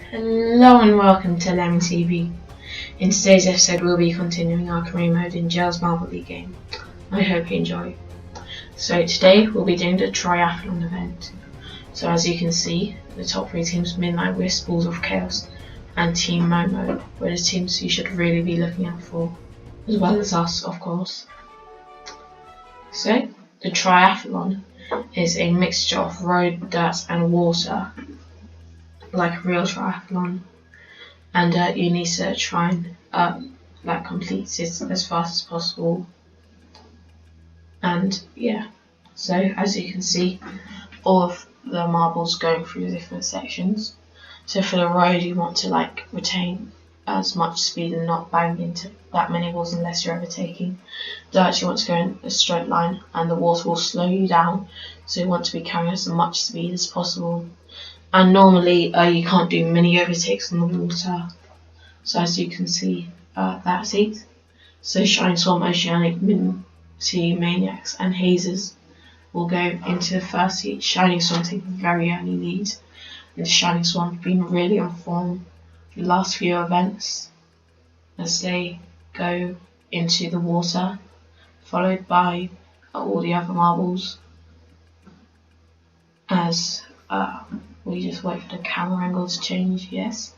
Hello and welcome to Lemming TV. In today's episode we'll be continuing our career mode in Jelle's Marble League game. I hope you enjoy. So today we'll be doing the Triathlon event. So as you can see, the top three teams, Midnight Wisp, Balls of Chaos and Team Momo, were the teams you should really be looking out for, as well as us of course. So the Triathlon is a mixture of road, dirt and water, like a real triathlon, and you need to try and complete it as fast as possible. And yeah, so as you can see, all of the marbles going through different sections. So for the road, you want to retain as much speed and not bang into that many walls unless you're overtaking. Dirt, you want to go in a straight line, and the water will slow you down, so you want to be carrying as much speed as possible. And normally you can't do many overtakes on the water. So as you can see, that's it. So Shining Swarm, Oceanic, Minty Maniacs and Hazers will go into the first heat. Shining Swarm take a very early lead, and the Shining Swarm have been really on form for the last few events as they go into the water, followed by all the other marbles. As we just wait for the camera angle to change, yes.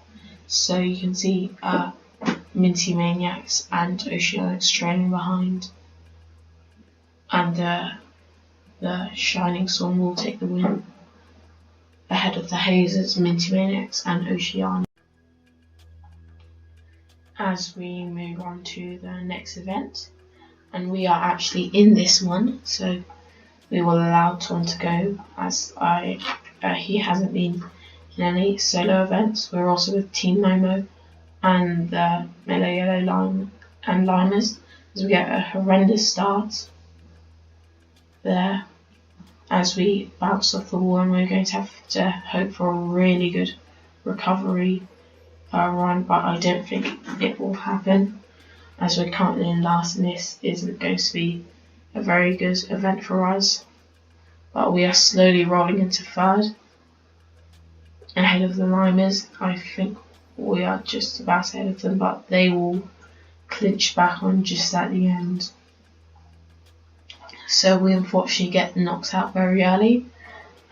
So you can see Minty Maniacs and Oceanics trailing behind, and the Shining Swarm will take the win ahead of the Hazers, Minty Maniacs and Oceanics. As we move on to the next event, and we are actually in this one, so we will allow Tom to go, as he hasn't been in any solo events. We're also with Team Momo and the Mellow Yellow Lime and Limers, as we get a horrendous start there as we bounce off the wall, and we're going to have to hope for a really good recovery run, but I don't think it will happen as we're currently in last, and this isn't going to be a very good event for us. But we are slowly rolling into third ahead of the Limers. I think we are just about ahead of them, but they will clinch back on just at the end. So we unfortunately get knocked out very early.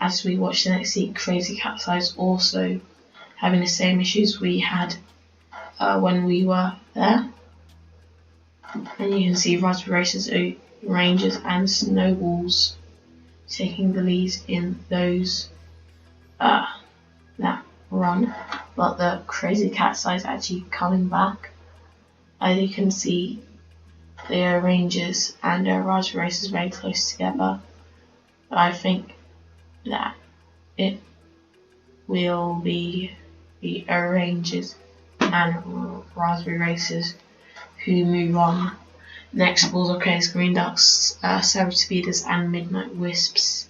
As we watch the next heat, Crazy Cat's Eyes also having the same issues we had when we were there. And you can see Raspberry Racers, Rangers and Snowballs taking the lead in those that run, but the Crazy Cat's Eyes actually coming back. As you can see, the Rangers and Raspberry Racers very close together. I think that it will be the Rangers and Raspberry Racers who move on. Next, Balls of Chaos, Green Ducks, Savage Speeders and Midnight Wisps,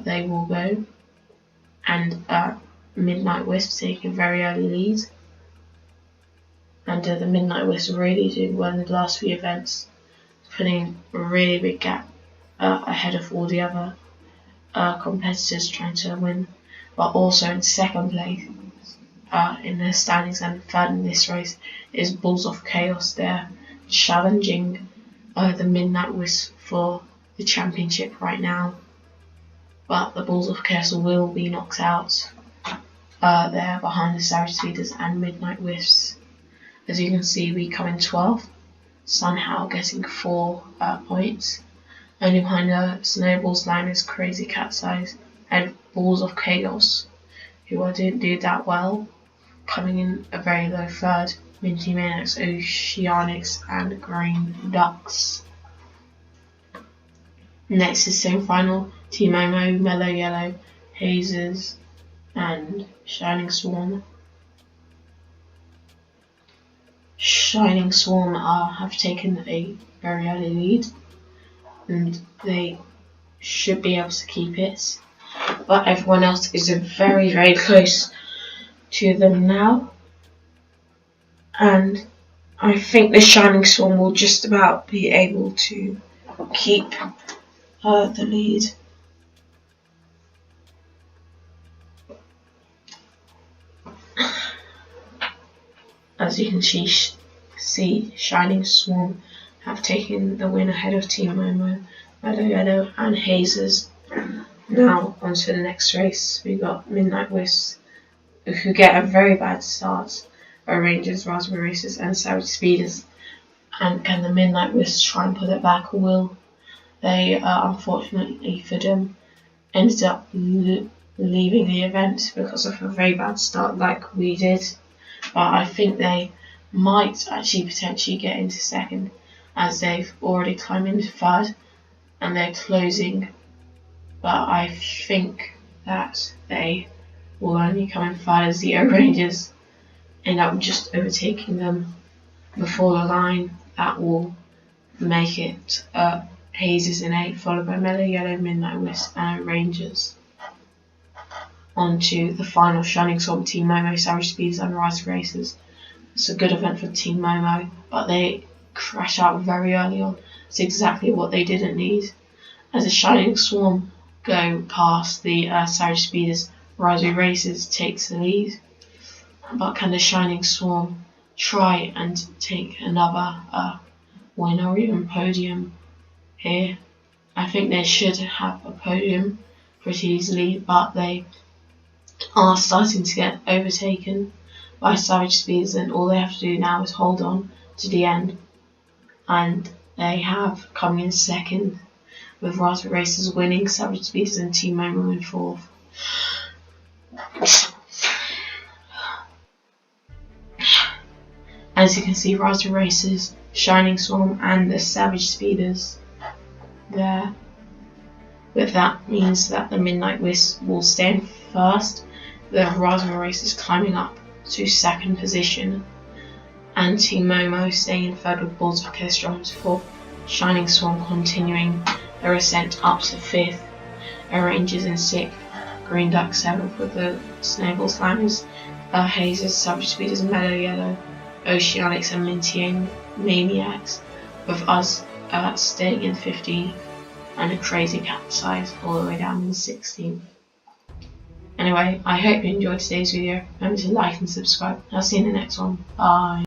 they will go, and Midnight Wisps take a very early lead, and the Midnight Wisps really doing well in the last few events, putting a really big gap ahead of all the other competitors trying to win, but also in second place in the standings and third in this race is Balls of Chaos. They're challenging the Midnight Wisp for the championship right now, but the Balls of Chaos will be knocked out. They're behind the Savage Speeders and Midnight Wisps. As you can see, we come in 12th, somehow getting 4 points. Only behind the Snowballs, Liners, Crazy Cat's Eyes and Balls of Chaos, who didn't do that well, coming in a very low third. Minty Maniacs, Oceanics and Green Ducks. Next is semi-final, Team Momo, Mellow Yellow, Hazers and Shining Swarm. Shining Swarm have taken a very early lead, and they should be able to keep it, but everyone else is very, very close to them now. And I think the Shining Swarm will just about be able to keep the lead. as you can see, Shining Swarm have taken the win ahead of Team Momo, Meadow Yellow and Hazers. Now on to the next race. We got Midnight Wisps, who get a very bad start by Rangers, Raspberry Racers and Savage Speeders. And can the Midnight Wisps try and pull it back, or will they, unfortunately for them, ended up leaving the event because of a very bad start like we did? But I think they might actually potentially get into second, as they've already climbed into third and they're closing. But I think that they will only come in third, as the Rangers end up just overtaking them before the line. That will make it Hazes in 8, followed by Meadow Yellow, Midnight Wisp and Rangers. On to the final, Shining Swarm, Team Momo, Savage Speeders and Raspberry Racers. It's a good event for Team Momo, but they crash out very early on. It's exactly what they didn't need. As the Shining Swarm go past the Savage Speeders, Raspberry Racers takes the lead. But can the Shining Swarm try and take another win or even podium here? I think they should have a podium pretty easily, but they are starting to get overtaken by Savage Speeders, and all they have to do now is hold on to the end. And they have coming in second, with Raspberry Racers winning, Savage Speeders and Team Momo in fourth. As you can see, Raspberry Racers, Shining Swarm and the Savage Speeders there. But that means that the Midnight Wisp will stay in first, the Raspberry Racers climbing up to second position, and Team Momo staying in third with Balls Orchestra into fourth, Shining Swarm continuing their ascent up to fifth, Rangers in sixth, Green Duck seventh with the Snowball Slammers, Hazers, Savage Speeders, Meadow Yellow, Oceanics and Minty Maniacs, with us staying in 15th and a Crazy Cat size all the way down in 16th. Anyway, I hope you enjoyed today's video. Remember to like and subscribe. I'll see you in the next one. Bye.